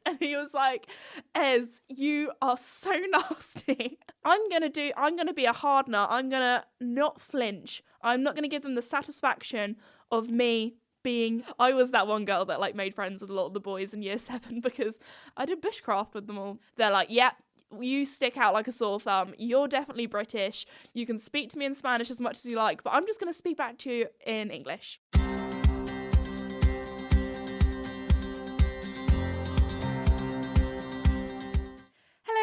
And he was like, Ez, you are so nasty. I'm going to be a hardener. I'm going to not flinch. I'm not going to give them the satisfaction of me I was that one girl that like made friends with a lot of the boys in year 7 because I did bushcraft with them all. They're like, yeah, you stick out like a sore thumb. You're definitely British. You can speak to me in Spanish as much as you like, but I'm just going to speak back to you in English.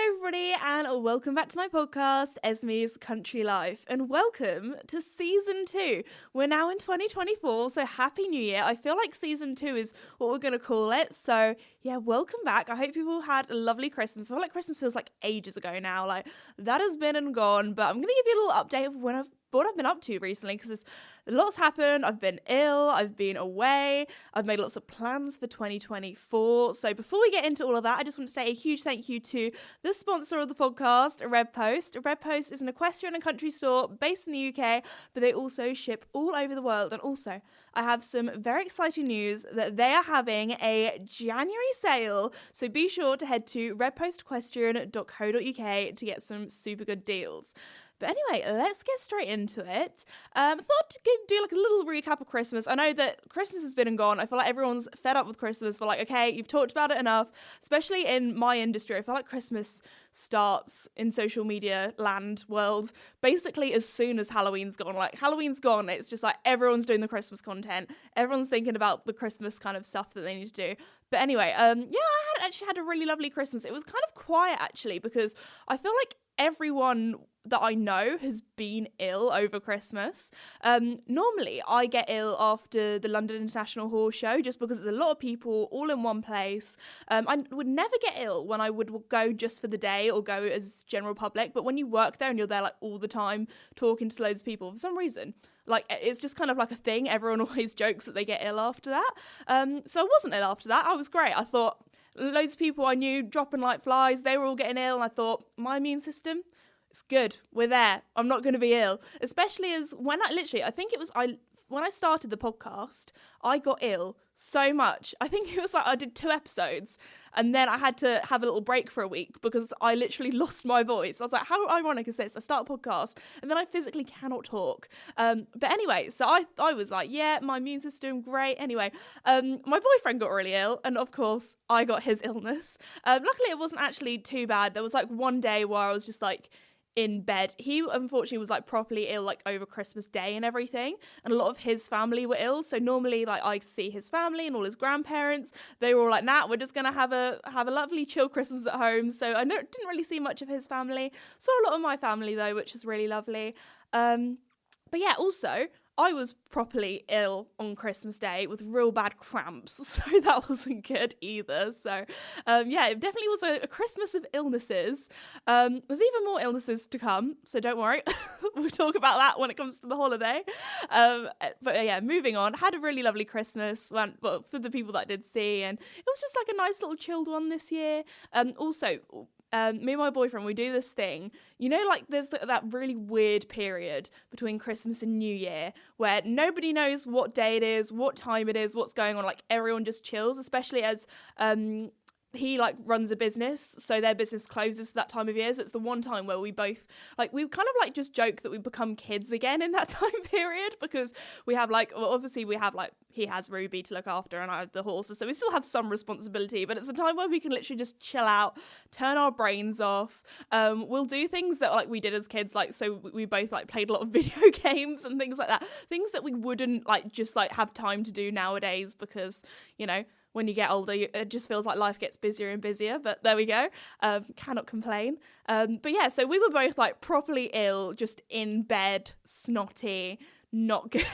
Everybody, and welcome back to my podcast, Esme's Country Life, and welcome to season 2. We're now in 2024, so happy new year. I feel like season 2 is what we're going to call it, so yeah, welcome back. I hope you all had a lovely Christmas. I feel like Christmas feels like ages ago now, like that has been and gone, but I'm going to give you a little update of what I've been up to recently, because lots happened. I've been ill, I've been away, I've made lots of plans for 2024. So before we get into all of that, I just want to say a huge thank you to the sponsor of the podcast, Red Post. Red Post is an equestrian and country store based in the UK, but they also ship all over the world. And also, I have some very exciting news that they are having a January sale. So be sure to head to redpostequestrian.co.uk to get some super good deals. But anyway, let's get straight into it. I thought to do like a little recap of Christmas. I know that Christmas has been and gone. I feel like everyone's fed up with Christmas. We're like, okay, you've talked about it enough. Especially in my industry, I feel like Christmas starts in social media world basically as soon as Halloween's gone. Like Halloween's gone, it's just like everyone's doing the Christmas content. Everyone's thinking about the Christmas kind of stuff that they need to do. But anyway, I actually had a really lovely Christmas. It was kind of quiet actually because I feel like everyone that I know has been ill over Christmas. Normally I get ill after the London International Horse Show just because there's a lot of people all in one place. I would never get ill when I would go just for the day or go as general public, but when you work there and you're there like all the time talking to loads of people, for some reason, like it's just kind of like a thing. Everyone always jokes that they get ill after that. So I wasn't ill after that. I was great. I thought loads of people I knew dropping like flies, they were all getting ill, and I thought my immune system, it's good. We're there. I'm not going to be ill. Especially as when when I started the podcast, I got ill so much. I think it was like I did 2 episodes and then I had to have a little break for a week because I literally lost my voice. I was like, how ironic is this? I start a podcast and then I physically cannot talk. But anyway, so I was like, yeah, my immune system, great. Anyway, my boyfriend got really ill and of course I got his illness. Luckily it wasn't actually too bad. There was like one day where I was just like, in bed. He unfortunately was like properly ill like over Christmas Day and everything, and a lot of his family were ill. So normally like I see his family and all his grandparents, they were all like, nah, we're just gonna have a lovely chill Christmas at home. So I didn't really see much of his family. Saw a lot of my family though, which was really lovely. But yeah, also I was properly ill on Christmas Day with real bad cramps, so that wasn't good either. So, yeah, it definitely was a Christmas of illnesses. There's even more illnesses to come, so don't worry. We'll talk about that when it comes to the holiday. But yeah, moving on. Had a really lovely Christmas for the people that I did see, and it was just like a nice little chilled one this year. Also, me and my boyfriend, we do this thing, you know, like there's that really weird period between Christmas and New Year where nobody knows what day it is, what time it is, what's going on. Like everyone just chills, especially as he like runs a business, so their business closes for that time of year. So it's the one time where we both we kind of like just joke that we become kids again in that time period, because we have obviously we have he has Ruby to look after and I have the horses, so we still have some responsibility, but it's a time where we can literally just chill out, turn our brains off. We'll do things that like we did as kids, like so we both like played a lot of video games and things like that, things that we wouldn't like just like have time to do nowadays, because you know, when you get older, it just feels like life gets busier and busier, but there we go. Cannot complain. But yeah, so we were both like properly ill, just in bed, snotty, not good.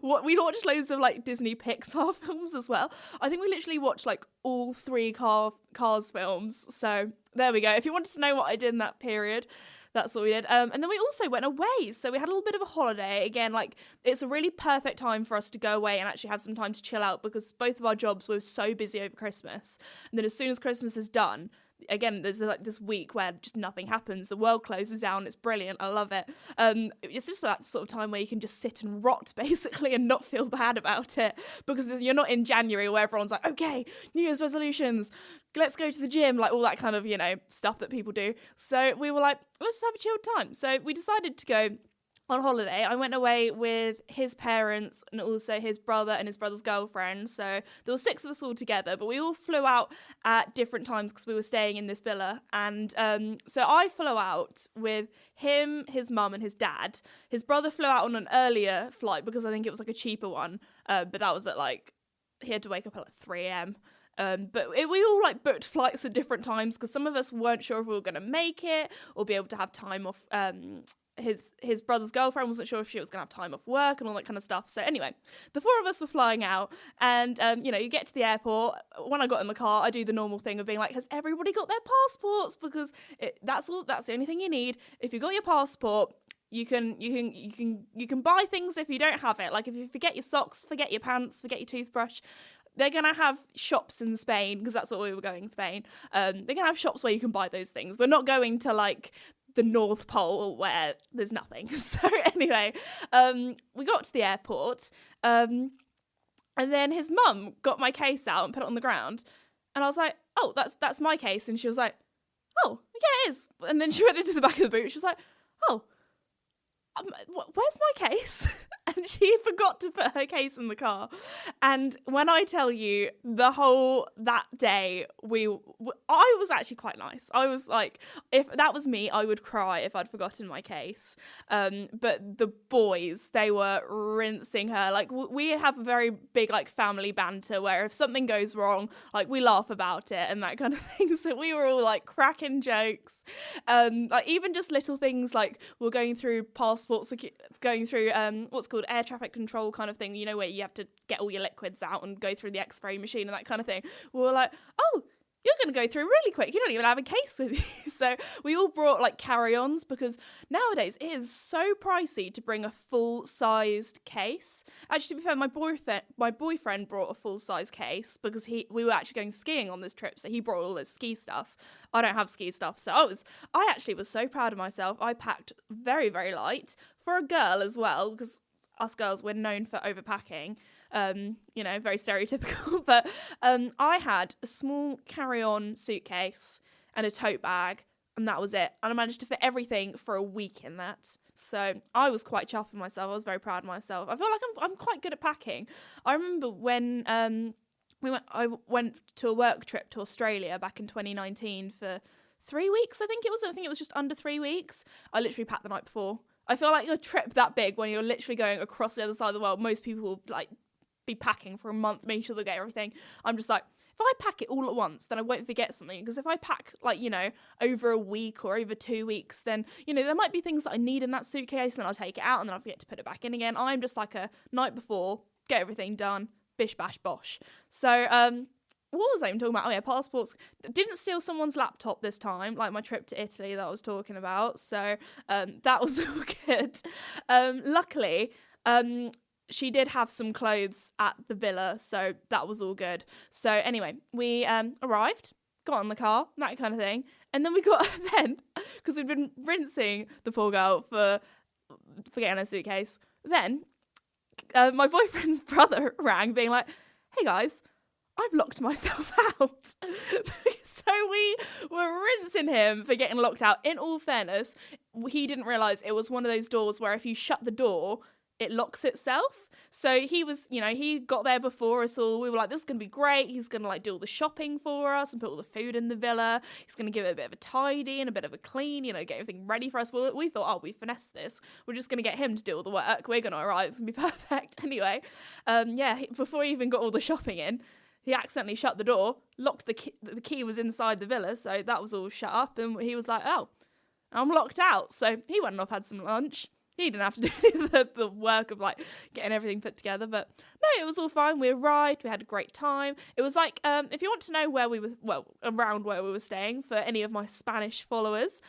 We watched loads of like Disney Pixar films as well. I think we literally watched like all 3 Cars films. So there we go. If you wanted to know what I did in that period, that's what we did. And then we also went away. So we had a little bit of a holiday. Again, like it's a really perfect time for us to go away and actually have some time to chill out, because both of our jobs were so busy over Christmas. And then as soon as Christmas is done, again, there's like this week where just nothing happens. The world closes down. It's brilliant. I love it. It's just that sort of time where you can just sit and rot basically and not feel bad about it, because you're not in January where everyone's like, okay, New Year's resolutions, let's go to the gym, like all that kind of, stuff that people do. So we were like, let's just have a chilled time. So we decided to go on holiday. I went away with his parents and also his brother and his brother's girlfriend. So there were 6 of us all together, but we all flew out at different times because we were staying in this villa. And so I flew out with him, his mum and his dad. His brother flew out on an earlier flight because I think it was like a cheaper one. But that was at he had to wake up at 3 a.m. We all booked flights at different times because some of us weren't sure if we were going to make it or be able to have time off. His brother's girlfriend wasn't sure if she was going to have time off work and all that kind of stuff. So anyway, the 4 of us were flying out, and you get to the airport. When I got in the car, I do the normal thing of being like, has everybody got their passports? Because that's the only thing you need. If you got your passport, you can buy things if you don't have it. Like if you forget your socks, forget your pants, forget your toothbrush. They're going to have shops in Spain, because that's what we were going in Spain. They're going to have shops where you can buy those things. We're not going to the North Pole where there's nothing. So anyway, we got to the airport, and then his mum got my case out and put it on the ground, and I was like, oh, that's my case. And she was like, oh, yeah, it is. And then she went into the back of the boot. She was like, oh, where's my case? And she forgot to put her case in the car. And when I tell you, that day, I was actually quite nice. I was like, if that was me, I would cry if I'd forgotten my case. But the boys, they were rinsing her. We have a very big family banter where if something goes wrong, we laugh about it and that kind of thing. So we were all cracking jokes. Even just little things we're going through passports, going through what's called air traffic control kind of thing, where you have to get all your liquids out and go through the x-ray machine and that kind of thing. We were like, oh, you're going to go through really quick. You don't even have a case with you. So we all brought carry-ons, because nowadays it is so pricey to bring a full-sized case. Actually, to be fair, my boyfriend brought a full-size case because we were actually going skiing on this trip, so he brought all his ski stuff. I don't have ski stuff, so I actually was so proud of myself. I packed very, very light for a girl as well, because us girls, we're known for overpacking. Very stereotypical, but I had a small carry-on suitcase and a tote bag, and that was it. And I managed to fit everything for a week in that. So I was quite chuffed with myself. I was very proud of myself. I feel like I'm quite good at packing. I remember when I went to a work trip to Australia back in 2019 for 3 weeks, I think it was. I think it was just under 3 weeks. I literally packed the night before. I feel like a trip that big, when you're literally going across the other side of the world, most people will be packing for a month, making sure they get everything. I'm just like, if I pack it all at once, then I won't forget something. Because if I pack over a week or over 2 weeks, then there might be things that I need in that suitcase, and I'll take it out and then I'll forget to put it back in again. I'm just like a night before, get everything done, bish bash bosh. So what was I even talking about? Oh yeah, passports. Didn't steal someone's laptop this time, like my trip to Italy that I was talking about. So that was all good. Luckily, she did have some clothes at the villa, so that was all good. So anyway, we arrived, got in the car, that kind of thing, and then we got because we'd been rinsing the poor girl for getting her suitcase. Then my boyfriend's brother rang, being like, "Hey guys, I've locked myself out." So we were rinsing him for getting locked out. In all fairness, he didn't realise it was one of those doors where if you shut the door, it locks itself. So he was, he got there before us all. We were like, this is going to be great. He's going to do all the shopping for us and put all the food in the villa. He's going to give it a bit of a tidy and a bit of a clean, get everything ready for us. Well, we thought, oh, we finessed this. We're just going to get him to do all the work. We're going to arrive. It's going to be perfect. Anyway, before he even got all the shopping in, he accidentally shut the door, locked the key was inside the villa, so that was all shut up, and he was like, oh, I'm locked out. So he went off, had some lunch. He didn't have to do any of the work of getting everything put together, but no, it was all fine. We arrived, we had a great time. It was if you want to know where we were, around where we were staying, for any of my Spanish followers,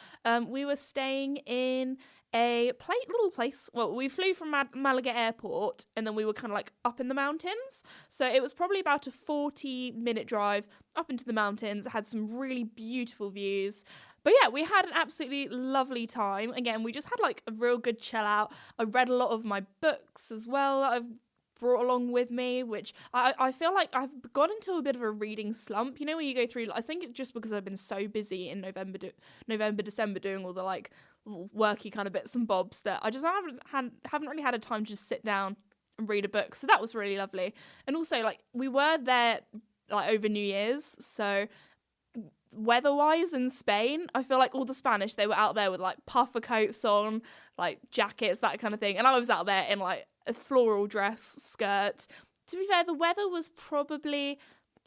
we were staying in a little place. Well, we flew from Malaga Airport, and then we were kind of like up in the mountains. So it was probably about a 40-minute drive up into the mountains. It had some really beautiful views. But yeah, we had an absolutely lovely time. Again, we just had like a real good chill out. I read a lot of my books as well that I've brought along with me, which I feel like I've got into a bit of a reading slump. You know, when you go through, I think it's just because I've been so busy in November, December doing all the like worky kind of bits and bobs that I just haven't really had a time to just sit down and read a book. So that was really lovely. And also, like, we were there like over New Year's, so weather-wise in Spain, I feel like all the Spanish, they were out there with like puffer coats on, like jackets, that kind of thing, and I was out there in like a floral dress, skirt. To be fair, the weather was probably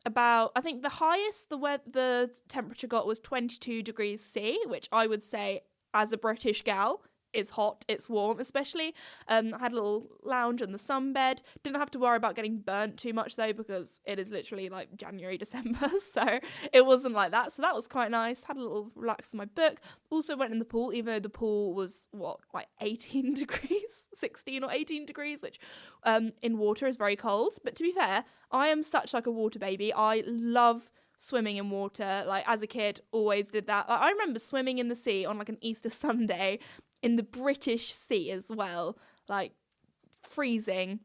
about, I think the highest the temperature got was 22 degrees C, which I would say as a British gal is hot, it's warm, especially. I had a little lounge on the sunbed. Didn't have to worry about getting burnt too much though, because it is literally like January, December, so it wasn't like that. So that was quite nice. Had a little relax in my book. Also went in the pool, even though the pool was like 18 degrees, 16 or 18 degrees, which in water is very cold. But to be fair, I am such like a water baby. I love swimming in water. Like as a kid, always did that. Like, I remember swimming in the sea on like an Easter Sunday in the British Sea as well, like freezing,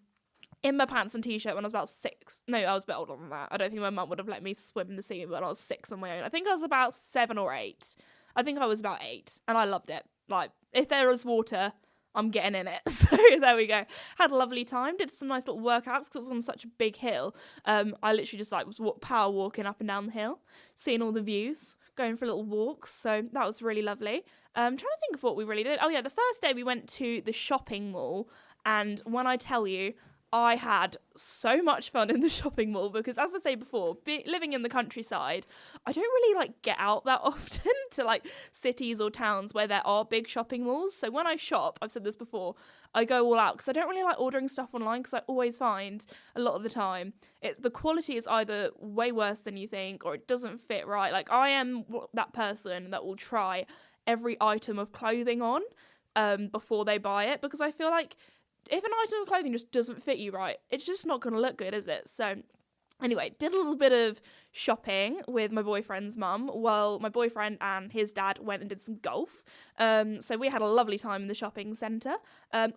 in my pants and t-shirt when I was about 6. No, I was a bit older than that. I don't think my mum would have let me swim in the sea when I was 6 on my own. I think I was about 7 or 8. I think I was about 8, and I loved it. Like, if there was water, I'm getting in it. So there we go. Had a lovely time. Did some nice little workouts because it was on such a big hill. I literally just like was power walking up and down the hill, seeing all the views, going for little walks. So that was really lovely. I'm trying to think of what we really did. Oh yeah, the first day we went to the shopping mall, and when I tell you, I had so much fun in the shopping mall because, as I say before, living in the countryside, I don't really like get out that often to like cities or towns where there are big shopping malls. So when I shop, I've said this before, I go all out because I don't really like ordering stuff online, because I always find a lot of the time the quality is either way worse than you think or it doesn't fit right. Like, I am that person that will try every item of clothing on before they buy it, because I feel like if an item of clothing just doesn't fit you right, it's just not going to look good, is it? So anyway, did a little bit of shopping with my boyfriend's mum while my boyfriend and his dad went and did some golf. So we had a lovely time in the shopping centre.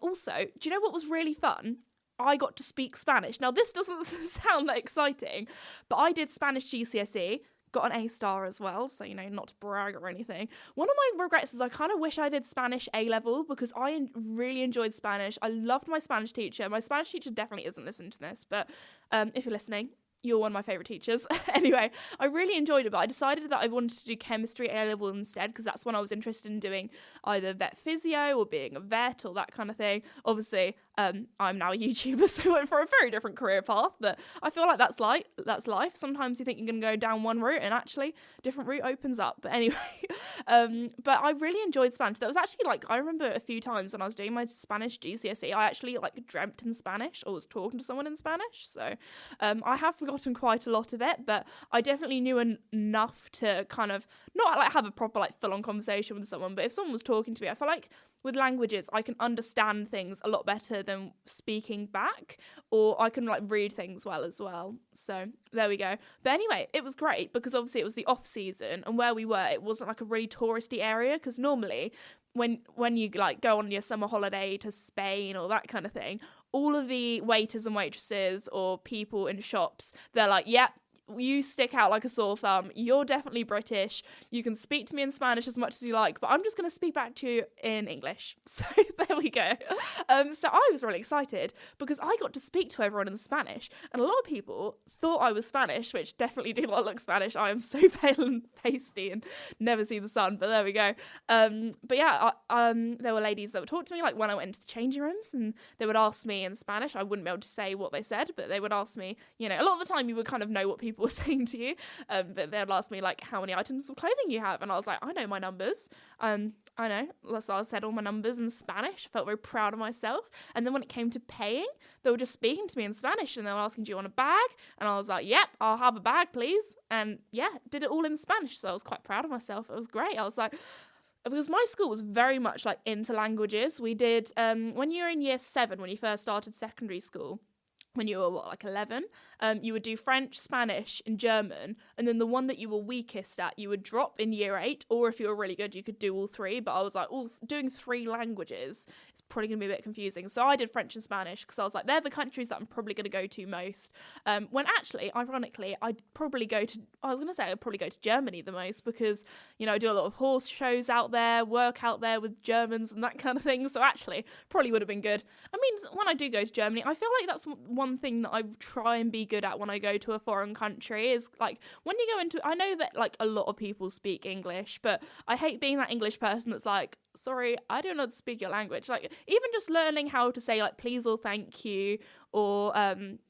Also, do you know what was really fun? I got to speak Spanish. Now, this doesn't sound that exciting, but I did Spanish GCSE, got an A* as well, so, you know, not to brag or anything. One of my regrets is I kind of wish I did Spanish A-level, because I really enjoyed Spanish. I loved my Spanish teacher. My Spanish teacher definitely isn't listening to this, but if you're listening, you're one of my favourite teachers. Anyway, I really enjoyed it, but I decided that I wanted to do chemistry A-level instead, because that's when I was interested in doing either vet physio or being a vet or that kind of thing. Obviously, I'm now a YouTuber, so I went for a very different career path, but I feel like that's life. Sometimes you think you're going to go down one route and actually a different route opens up. But anyway, but I really enjoyed Spanish. There was actually, like, I remember a few times when I was doing my Spanish GCSE, I actually, like, dreamt in Spanish or was talking to someone in Spanish. So I have forgotten quite a lot of it, but I definitely knew enough to kind of not, like, have a proper, like, full-on conversation with someone, but if someone was talking to me, I feel like with languages, I can understand things a lot better than speaking back, or I can, like, read things well as well. So there we go. But anyway, it was great because obviously it was the off season, and where we were, it wasn't like a really touristy area, because normally when you, like, go on your summer holiday to Spain or that kind of thing, all of the waiters and waitresses or people in shops, they're like, yep, you stick out like a sore thumb. You're definitely British. You can speak to me in Spanish as much as you like, but I'm just going to speak back to you in English. So there we go. So I was really excited because I got to speak to everyone in Spanish, and a lot of people thought I was Spanish, which definitely do not look Spanish. I am so pale and pasty and never see the sun, but there we go. But yeah, there were ladies that would talk to me, like when I went into the changing rooms, and they would ask me in Spanish. I wouldn't be able to say what they said, but they would ask me, you know, a lot of the time you would kind of know what people were saying to you, but they'd ask me, like, how many items of clothing you have, and I was like, I know my numbers. I know, so I said all my numbers in Spanish. I felt very proud of myself. And then when it came to paying, they were just speaking to me in Spanish, and they were asking, do you want a bag? And I was like, yep, I'll have a bag, please. And yeah, did it all in Spanish, so I was quite proud of myself. It was great. I was like, because my school was very much like into languages. We did, when you were in year 7, when you first started secondary school, when you were, like 11, you would do French, Spanish, and German, and then the one that you were weakest at, you would drop in year 8, or if you were really good, you could do all 3, but I was like, doing 3 languages is probably going to be a bit confusing, so I did French and Spanish, because I was like, they're the countries that I'm probably going to go to most, when actually, ironically, I'd probably go to Germany the most, because, I do a lot of horse shows out there, work out there with Germans and that kind of thing, so actually, probably would have been good. I mean, when I do go to Germany, I feel like that's one thing that I try and be good at when I go to a foreign country is like when you go into, I know that like a lot of people speak English, but I hate being that English person that's like, sorry, I don't know how to speak your language. Like even just learning how to say like please or thank you, or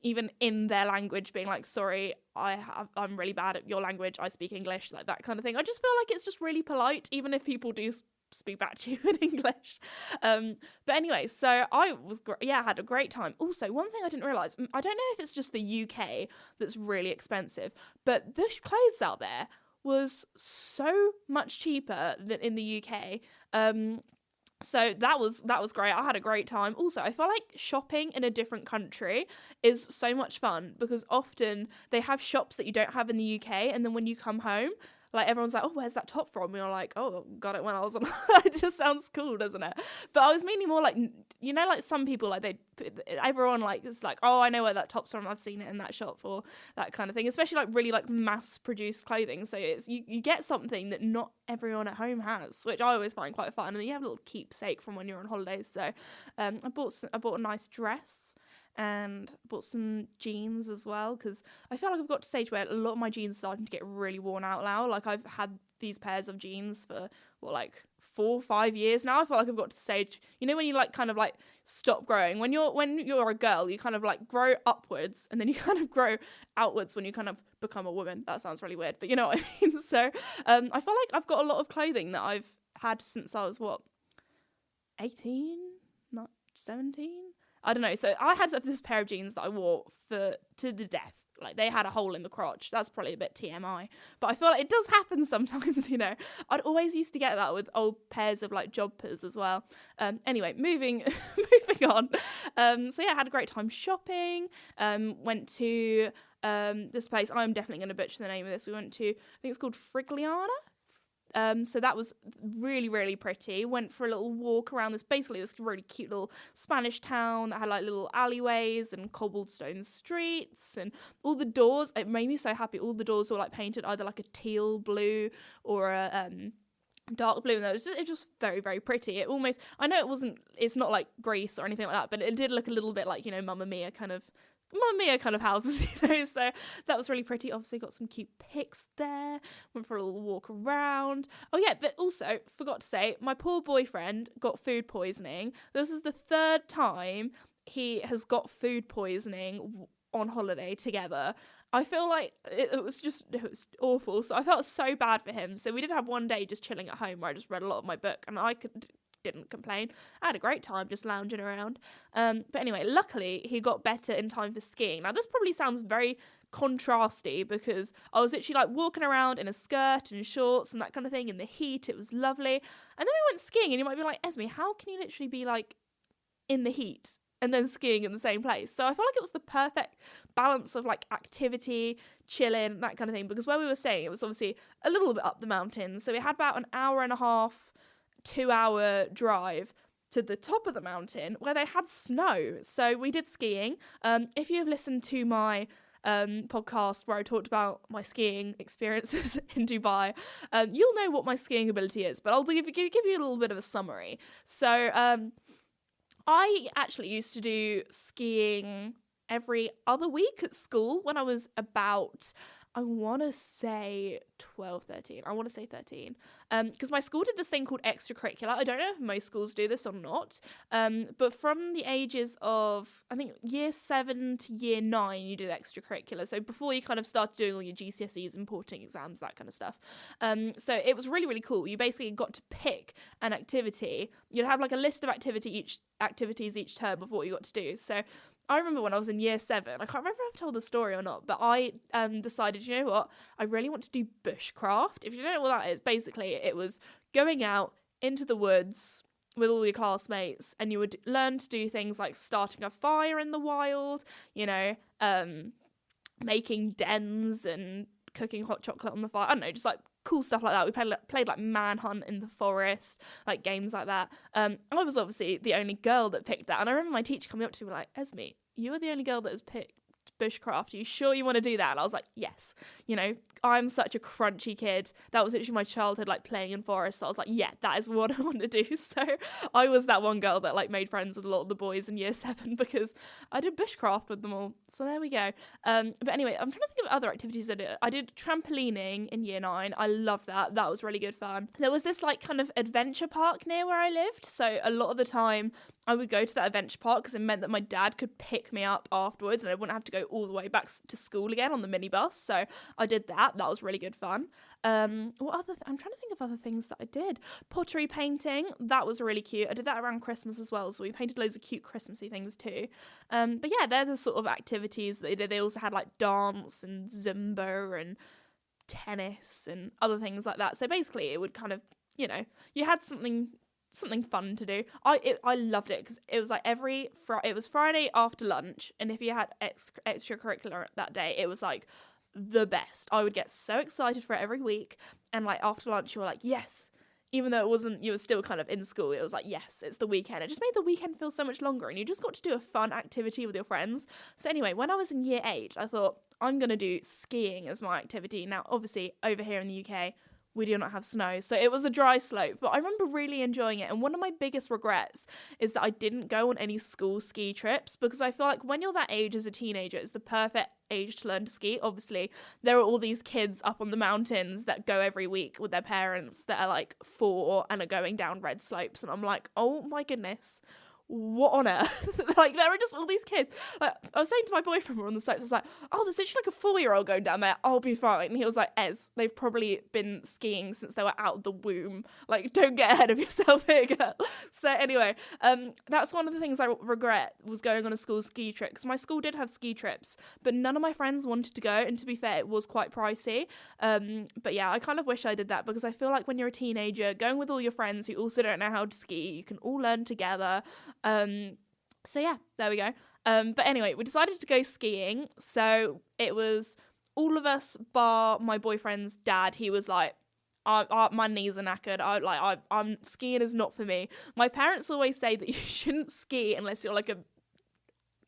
even in their language being like, sorry, I'm really bad at your language, I speak English, like that kind of thing. I just feel like it's just really polite, even if people do speak back to you in English. But anyway, so I had a great time. Also, one thing I didn't realise, I don't know if it's just the UK that's really expensive, but the clothes out there was so much cheaper than in the UK. So that was great. I had a great time. Also, I feel like shopping in a different country is so much fun because often they have shops that you don't have in the UK, and then when you come home, like everyone's like, oh, where's that top from? And you're like, oh, got it when I was on. It just sounds cool, doesn't it? But I was meaning more like, like some people, like everyone like is like, oh, I know where that top's from. I've seen it in that shop, or that kind of thing. Especially like really like mass produced clothing. So it's you get something that not everyone at home has, which I always find quite fun. And then you have a little keepsake from when you're on holidays. So I bought a nice dress. And bought some jeans as well, because I feel like I've got to a stage where a lot of my jeans are starting to get really worn out now. Like I've had these pairs of jeans for like 4 or 5 years now. I feel like I've got to the stage, when you like kind of like stop growing. When you're a girl, you kind of like grow upwards, and then you kind of grow outwards when you kind of become a woman. That sounds really weird, but you know what I mean. So I feel like I've got a lot of clothing that I've had since I was 18, not 17. I don't know. So I had this pair of jeans that I wore to the death. Like they had a hole in the crotch. That's probably a bit TMI, but I feel like it does happen sometimes. I'd always used to get that with old pairs of like joggers as well. Anyway, moving on. So yeah, I had a great time shopping. Went to this place. I'm definitely going to butcher the name of this. We went to, I think it's called Frigliana. So that was really, really pretty. Went for a little walk around this really cute little Spanish town that had like little alleyways and cobblestone streets, and all the doors, it made me so happy. All the doors were like painted either like a teal blue or a dark blue, and it was just very, very pretty. It almost, I know it's not like Greece or anything like that, but it did look a little bit like, Mamma Mia kind of houses, so that was really pretty. Obviously got some cute pics there, went for a little walk around. Oh yeah, but also forgot to say, my poor boyfriend got food poisoning. This is the 3rd time he has got food poisoning on holiday together. I feel like it was awful, so I felt so bad for him. So we did have one day just chilling at home where I just read a lot of my book, and I didn't complain. I had a great time just lounging around. But anyway, luckily he got better in time for skiing. Now this probably sounds very contrasty because I was literally like walking around in a skirt and shorts and that kind of thing in the heat. It was lovely. And then we went skiing, and you might be like, Esme, how can you literally be like in the heat and then skiing in the same place? So I felt like it was the perfect balance of like activity, chilling, that kind of thing, because where we were staying, it was obviously a little bit up the mountain. So we had about an hour and a half, 2-hour drive to the top of the mountain where they had snow. So we did skiing. If you've listened to my podcast where I talked about my skiing experiences in Dubai, you'll know what my skiing ability is, but I'll give you a little bit of a summary. So I actually used to do skiing every other week at school when I was about, I want to say 12, 13. I want to say 13. Because my school did this thing called extracurricular. I don't know if most schools do this or not. But from the ages of, I think, year 7 to year 9, you did extracurricular. So before you kind of started doing all your GCSEs and porting exams, that kind of stuff. So it was really, really cool. You basically got to pick an activity. You'd have like a list of activities each term of what you got to do. So I remember when I was in year 7, I can't remember if I've told the story or not, but I decided, you know what, I really want to do bushcraft. If you don't know what that is, basically it was going out into the woods with all your classmates, and you would learn to do things like starting a fire in the wild, you know, making dens and cooking hot chocolate on the fire. I don't know, just like cool stuff like that. We played like manhunt in the forest, like games like that. I was obviously the only girl that picked that, and I remember my teacher coming up to me like, Esme, you are the only girl that has picked bushcraft. Are you sure you want to do that? And I was like, yes. You know, I'm such a crunchy kid. That was literally my childhood, like playing in forests. So I was like, yeah, that is what I want to do. So I was that one girl that like made friends with a lot of the boys in year 7 because I did bushcraft with them all. So there we go. But anyway, I'm trying to think of other activities I did. I did trampolining in year 9. I loved that. That was really good fun. There was this like kind of adventure park near where I lived. So a lot of the time I would go to that adventure park because it meant that my dad could pick me up afterwards and I wouldn't have to go all the way back to school again on the minibus. So I did that. That was really good fun. What other? I'm trying to think of other things that I did. Pottery painting. That was really cute. I did that around Christmas as well. So we painted loads of cute Christmassy things too. But yeah, they're the sort of activities that they did. They also had like dance and Zumba and tennis and other things like that. So basically it would kind of, you know, you had something fun to do. I loved it because it was like it was Friday after lunch, and if you had extracurricular that day, it was like the best. I would get so excited for it every week, and like after lunch you were like, yes, even though it wasn't, you were still kind of in school, it was like, yes, it's the weekend. It just made the weekend feel so much longer, and you just got to do a fun activity with your friends. So anyway, when I was in year 8, I thought I'm gonna do skiing as my activity. Now obviously over here in the UK we do not have snow, so it was a dry slope, but I remember really enjoying it. And one of my biggest regrets is that I didn't go on any school ski trips, because I feel like when you're that age as a teenager, it's the perfect age to learn to ski. Obviously there are all these kids up on the mountains that go every week with their parents that are like 4 and are going down red slopes, and I'm like, oh my goodness, what on earth? Like, there are just all these kids. Like, I was saying to my boyfriend, we're on the slopes, I was like, oh, there's literally like a 4-year-old going down there, I'll be fine. And he was like, Ez, they've probably been skiing since they were out of the womb. Like, don't get ahead of yourself here, girl. So anyway, that's one of the things I regret, was going on a school ski trip, because my school did have ski trips, but none of my friends wanted to go, and to be fair, it was quite pricey. But yeah, I kind of wish I did that, because I feel like when you're a teenager, going with all your friends who also don't know how to ski, you can all learn together. So yeah, there we go. But anyway, we decided to go skiing. So it was all of us bar my boyfriend's dad. He was like, my knees are knackered. I'm skiing is not for me. My parents always say that you shouldn't ski unless you're like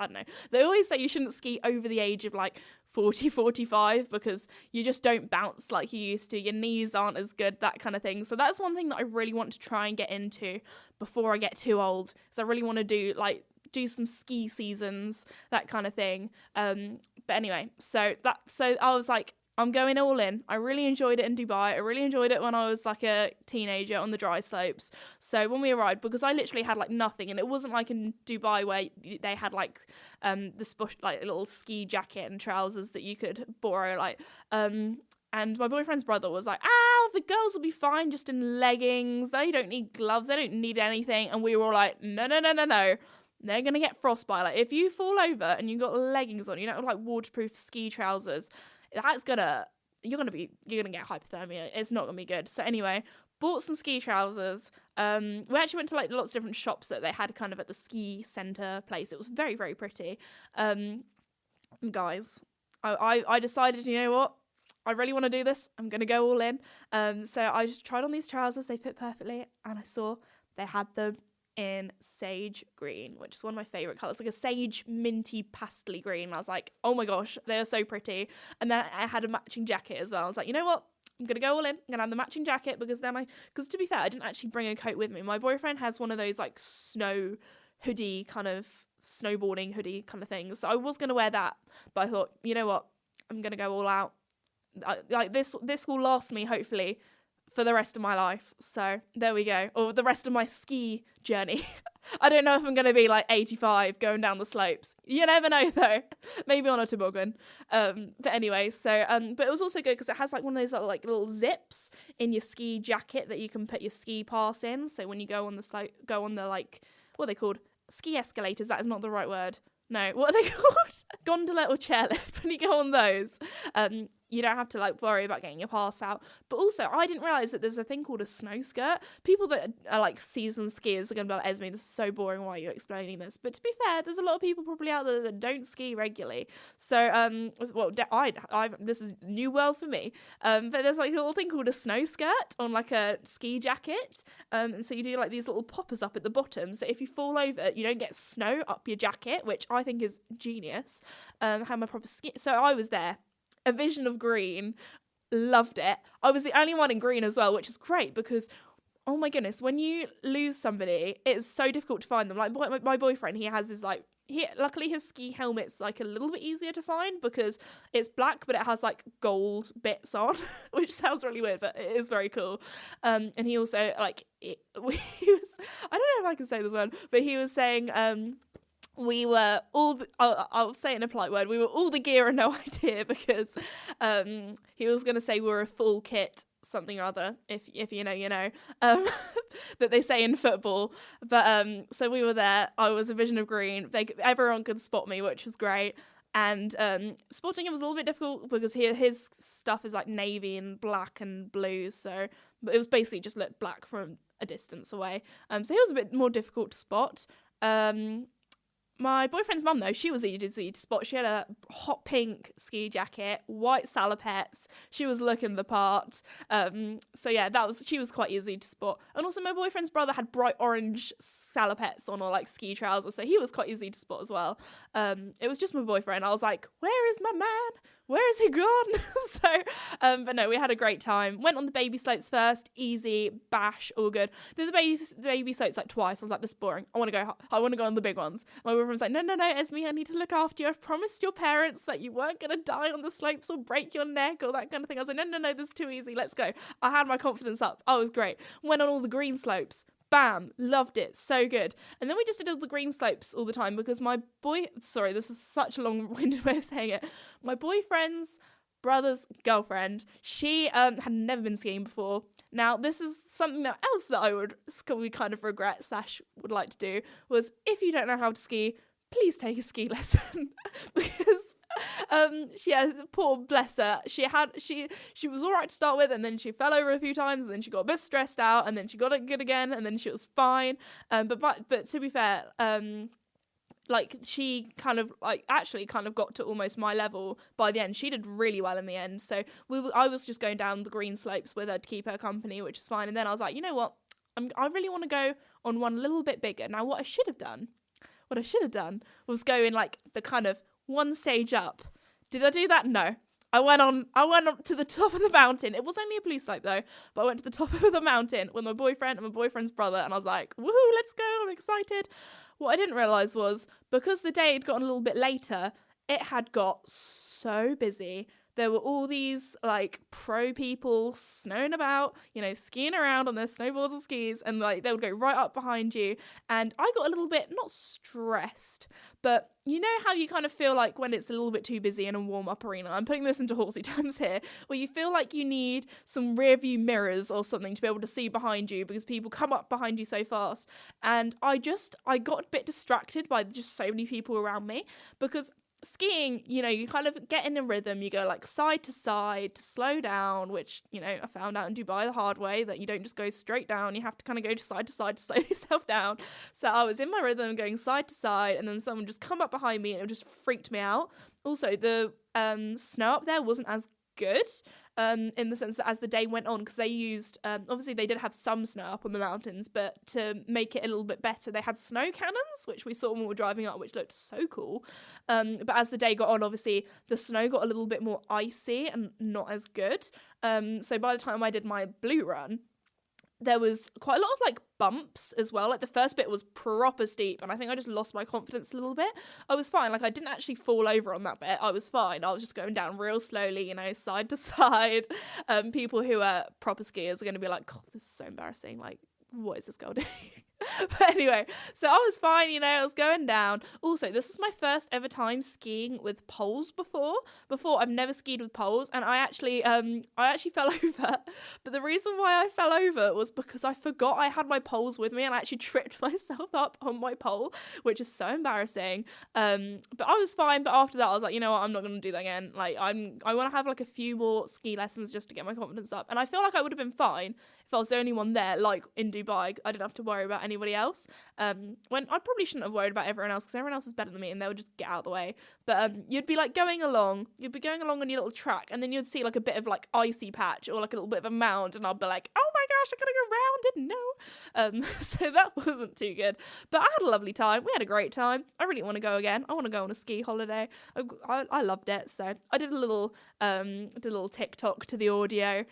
I don't know. They always say you shouldn't ski over the age of like 40, 45, because you just don't bounce like you used to. Your knees aren't as good, that kind of thing. So that's one thing that I really want to try and get into before I get too old. So I really want to do some ski seasons, that kind of thing. But anyway, so I was like, I'm going all in. I really enjoyed it in Dubai. I really enjoyed it when I was like a teenager on the dry slopes. So when we arrived, because I literally had like nothing, and it wasn't like in Dubai where they had like like a little ski jacket and trousers that you could borrow, and my boyfriend's brother was like, the girls will be fine just in leggings. They don't need gloves. They don't need anything. And we were all like, no. They're going to get frostbite. Like, if you fall over and you've got leggings on, you don't have like waterproof ski trousers, you're gonna get hypothermia. It's not gonna be good. So anyway, bought some ski trousers. We actually went to like lots of different shops that they had kind of at the ski center place. It was very, very pretty. Guys, I decided, you know what? I really want to do this. I'm gonna go all in. So I just tried on these trousers. They fit perfectly, and I saw they had them in sage green, which is one of my favorite colors, like a sage minty pastely green. I was like, oh my gosh, they are so pretty. And then I had a matching jacket as well. I was like, you know what, I'm gonna go all in. I'm gonna have the matching jacket, because to be fair, I didn't actually bring a coat with me. My boyfriend has one of those like snow hoodie kind of snowboarding hoodie kind of things, so I was gonna wear that, but I thought, you know what, I'm gonna go all out. Like this will last me hopefully for the rest of my life. So there we go. Or the rest of my ski journey. I don't know if I'm going to be like 85 going down the slopes. You never know though. Maybe on a toboggan. But anyway, so but it was also good because it has like one of those like little zips in your ski jacket that you can put your ski pass in. So when you go on the slope, like, what are they called? Ski escalators. That is not the right word. No, what are they called? Gondola or chairlift. When you go on those, you don't have to like worry about getting your pass out. But also, I didn't realise that there's a thing called a snow skirt. People that are like seasoned skiers are going to be like, Esme, this is so boring. Why are you explaining this? But to be fair, there's a lot of people probably out there that don't ski regularly. So, this is new world for me. But there's like a little thing called a snow skirt on like a ski jacket. And so you do like these little poppers up at the bottom. So if you fall over, you don't get snow up your jacket, which I think is genius. Have my proper ski. So I was there. A vision of green, loved it. I was the only one in green as well, which is great because, oh my goodness, when you lose somebody, it's so difficult to find them. Like my boyfriend, he has his like, luckily his ski helmet's like a little bit easier to find because it's black, but it has like gold bits on, which sounds really weird, but it is very cool. And he also like, he was, I don't know if I can say this word, but he was saying, we were all, I'll say it in a polite word, we were all the gear and no idea because he was going to say we were a full kit, something or other, if you know, that they say in football. But so we were there, I was a vision of green, everyone could spot me, which was great. And spotting him was a little bit difficult because his stuff is like navy and black and blue, so but it was basically just looked black from a distance away. So he was a bit more difficult to spot. My boyfriend's mum, though, she was easy to spot. She had a hot pink ski jacket, white salopettes. She was looking the part. So yeah, she was quite easy to spot. And also my boyfriend's brother had bright orange salopettes on, or like ski trousers, so he was quite easy to spot as well. It was just my boyfriend. I was like, where is my man? Where is he gone? But no, we had a great time. Went on the baby slopes first, easy, bash, all good. Did the baby slopes like twice. I was like, this is boring. I want to go on the big ones. My boyfriend was like, no, Esme, I need to look after you. I've promised your parents that you weren't going to die on the slopes or break your neck or that kind of thing. I was like, no, this is too easy. Let's go. I had my confidence up. I was great. Went on all the green slopes. Bam, loved it, so good. And then we just did all the green slopes all the time because this is such a long-winded way of saying it. My boyfriend's brother's girlfriend, she had never been skiing before. Now, this is something else that I would kind of regret / would like to do, was if you don't know how to ski, please take a ski lesson because poor bless her, she was all right to start with, and then she fell over a few times, and then she got a bit stressed out, and then she got it good again, and then she was fine. But to be fair, like she kind of got to almost my level by the end. She did really well in the end. So I was just going down the green slopes with her to keep her company, which is fine. And then I was like, you know what? I really want to go on one a little bit bigger. Now, what I should have done was go in like the kind of one stage up. Did I do that? No. I went up to the top of the mountain. It was only a blue slope though, but I went to the top of the mountain with my boyfriend and my boyfriend's brother, and I was like, woohoo, let's go, I'm excited. What I didn't realise was, because the day had gotten a little bit later, it had got so busy. There were all these like pro people snowing about, skiing around on their snowboards and skis, and like they would go right up behind you. And I got a little bit, not stressed, but you know how you kind of feel like when it's a little bit too busy in a warm-up arena. I'm putting this into horsey terms here, where you feel like you need some rear view mirrors or something to be able to see behind you because people come up behind you so fast. And I got a bit distracted by just so many people around me, because skiing, you kind of get in a rhythm. You go like side to side to slow down, which, I found out in Dubai the hard way, that you don't just go straight down. You have to kind of go to side to slow yourself down. So I was in my rhythm going side to side, and then someone just come up behind me and it just freaked me out. Also, the snow up there wasn't as good in the sense that as the day went on, because they used obviously they did have some snow up on the mountains, but to make it a little bit better, they had snow cannons, which we saw when we were driving up, which looked so cool. But as the day got on, obviously the snow got a little bit more icy and not as good. So by the time I did my blue run, there was quite a lot of like bumps as well. Like the first bit was proper steep, and I think I just lost my confidence a little bit. I was fine. Like I didn't actually fall over on that bit. I was fine. I was just going down real slowly, side to side. People who are proper skiers are going to be like, God, this is so embarrassing. Like, what is this girl doing? But anyway, so I was fine, I was going down. Also, this is my first ever time skiing with poles before. I've never skied with poles, and I actually fell over. But the reason why I fell over was because I forgot I had my poles with me, and I actually tripped myself up on my pole, which is so embarrassing. But I was fine. But after that, I was like, you know what, I'm not going to do that again. Like, I want to have like a few more ski lessons just to get my confidence up. And I feel like I would have been fine if I was the only one there, like in Dubai. I didn't have to worry about anybody else. When I probably shouldn't have worried about everyone else, because everyone else is better than me and they would just get out of the way. But you'd be like going along on your little track, and then you'd see like a bit of like icy patch or like a little bit of a mound, and I'd be like, oh my gosh, I gotta go round, didn't know. So that wasn't too good, but I had a lovely time. We had a great time. I really want to go again. I want to go on a ski holiday. I loved it. So I did a little TikTok to the audio.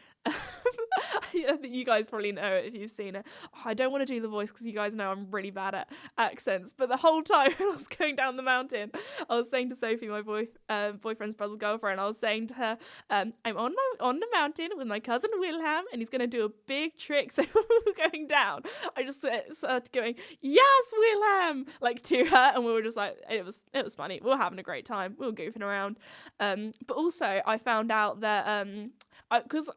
You guys probably know it if you've seen it. I don't want to do the voice because you guys know I'm really bad at accents, but the whole time I was going down the mountain, I was saying to Sophie, my boyfriend's brother's girlfriend, I was saying to her, I'm on the mountain with my cousin Wilhelm, and he's going to do a big trick. So we're going down, I just started going, yes, Wilhelm, like to her, and we were just like, it was funny. We were having a great time. We were goofing around. But also I found out that because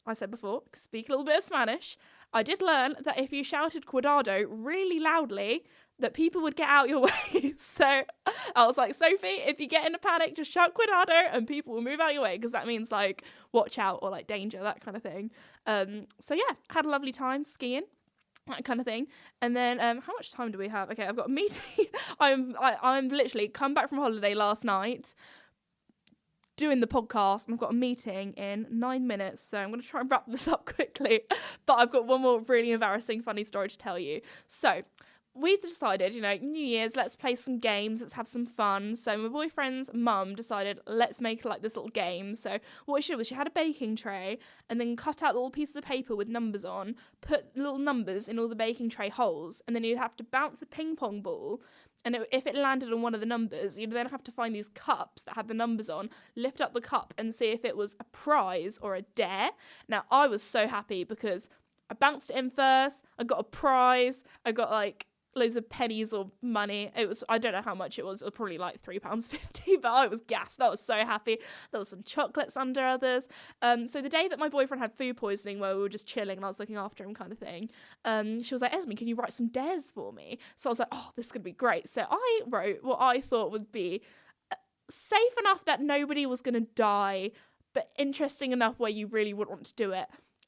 I said before, speak a little bit of Spanish. I did learn that if you shouted cuidado really loudly, that people would get out your way. So I was like, Sophie, if you get in a panic, just shout cuidado and people will move out your way, because that means like watch out or like danger, that kind of thing. So yeah, had a lovely time skiing, that kind of thing. And then how much time do we have? Okay, I've got a meeting. I'm literally come back from holiday last night, doing the podcast, and I've got a meeting in 9 minutes, so I'm going to try and wrap this up quickly, but I've got one more really embarrassing funny story to tell you. So we've decided, New Year's, let's play some games, let's have some fun. So my boyfriend's mum decided, let's make like this little game. So what she did was she had a baking tray and then cut out little pieces of paper with numbers on, put little numbers in all the baking tray holes, and then you'd have to bounce a ping pong ball. And if it landed on one of the numbers, you'd then have to find these cups that had the numbers on, lift up the cup and see if it was a prize or a dare. Now, I was so happy because I bounced it in first, I got a prize, I got like loads of pennies or money. I don't know how much it was probably like £3.50, but I was gassed. I was so happy. There was some chocolates under others. So the day that my boyfriend had food poisoning, where we were just chilling and I was looking after him kind of thing, she was like, Esme, can you write some dares for me? So I was like, oh, this is going to be great. So I wrote what I thought would be safe enough that nobody was going to die, but interesting enough where you really would want to do it.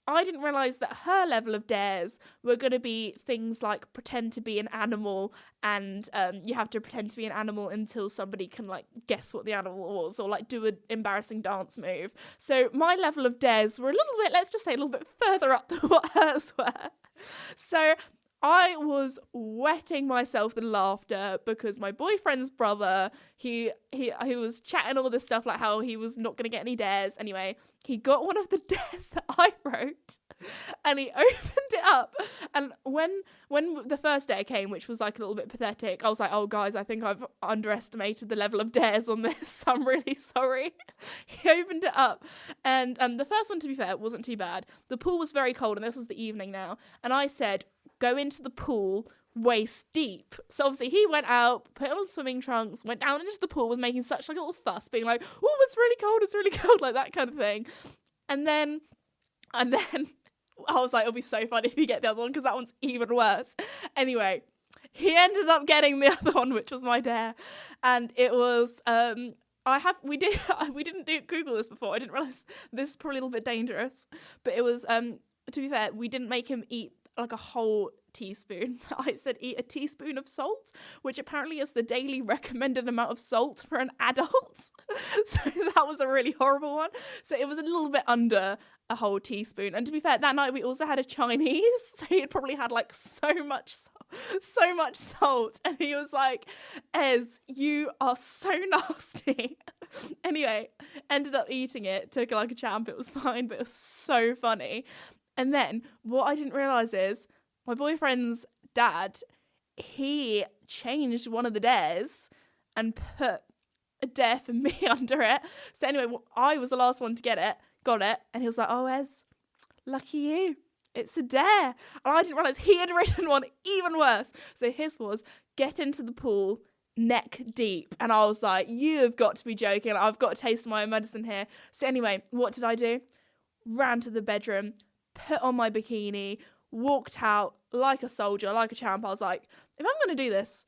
I didn't realise that her level of dares were going to be things like pretend to be an animal, and you have to pretend to be an animal until somebody can like guess what the animal was, or like do an embarrassing dance move. So my level of dares were a little bit, let's just say a little bit further up than what hers were. So I was wetting myself with laughter because my boyfriend's brother, he was chatting all this stuff like how he was not going to get any dares. Anyway, he got one of the dares that I wrote and he opened it up. And when the first dare came, which was like a little bit pathetic, I was like, oh guys, I think I've underestimated the level of dares on this. I'm really sorry. He opened it up. And the first one, to be fair, wasn't too bad. The pool was very cold and this was the evening now. And I said, go into the pool waist deep. So obviously he went out, put on swimming trunks, went down into the pool, was making such like a little fuss, being like, oh, it's really cold, like that kind of thing. And then I was like, it'll be so funny if you get the other one, because that one's even worse. Anyway, he ended up getting the other one, which was my dare. And it was we didn't Google this before. I didn't realise this is probably a little bit dangerous. But it was to be fair, we didn't make him eat like a whole teaspoon. I said eat a teaspoon of salt, which apparently is the daily recommended amount of salt for an adult. So that was a really horrible one. So it was a little bit under a whole teaspoon. And to be fair, that night we also had a Chinese, so he had probably had like so much salt. And he was like, Ez, you are so nasty. Anyway, ended up eating it, took it like a champ. It was fine, but it was so funny. And then what I didn't realise is my boyfriend's dad, he changed one of the dares and put a dare for me under it. So anyway, I was the last one to get it, got it. And he was like, oh, Ez, lucky you. It's a dare. And I didn't realise he had written one even worse. So his was, get into the pool neck deep. And I was like, you have got to be joking. I've got to taste my own medicine here. So anyway, what did I do? Ran to the bedroom, put on my bikini, walked out like a soldier, like a champ. I was like, if I'm going to do this,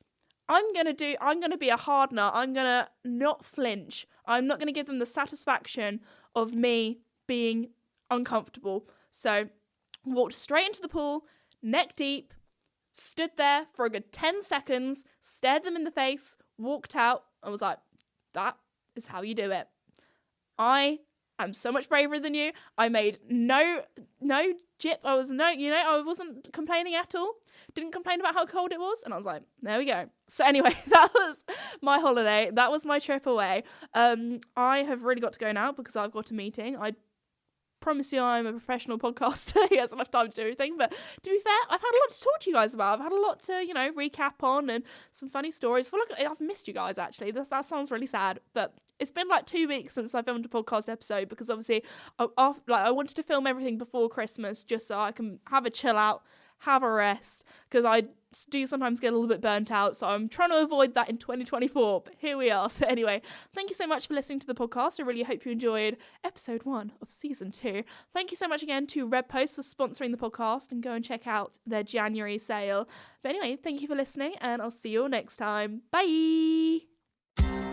I'm going to be a hard nut. I'm going to not flinch. I'm not going to give them the satisfaction of me being uncomfortable. So walked straight into the pool, neck deep, stood there for a good 10 seconds, stared them in the face, walked out. I was like, that is how you do it. I am so much braver than you. I made no jip. I wasn't complaining at all. Didn't complain about how cold it was. And I was like, there we go. So anyway, that was my holiday. That was my trip away. I have really got to go now because I've got a meeting. I promise you I'm a professional podcaster. He hasn't enough time to do everything. But to be fair, I've had a lot to talk to you guys about. I've had a lot to, recap on and some funny stories. I feel like I've missed you guys, actually. That sounds really sad. But it's been like 2 weeks since I filmed a podcast episode because obviously I wanted to film everything before Christmas just so I can have a chill out, have a rest, because I do sometimes get a little bit burnt out, so I'm trying to avoid that in 2024, but here we are. So anyway, thank you so much for listening to the podcast. I really hope you enjoyed episode 1 of season 2. Thank you so much again to Red Post for sponsoring the podcast, and go and check out their January sale. But anyway, thank you for listening, and I'll see you all next time. Bye!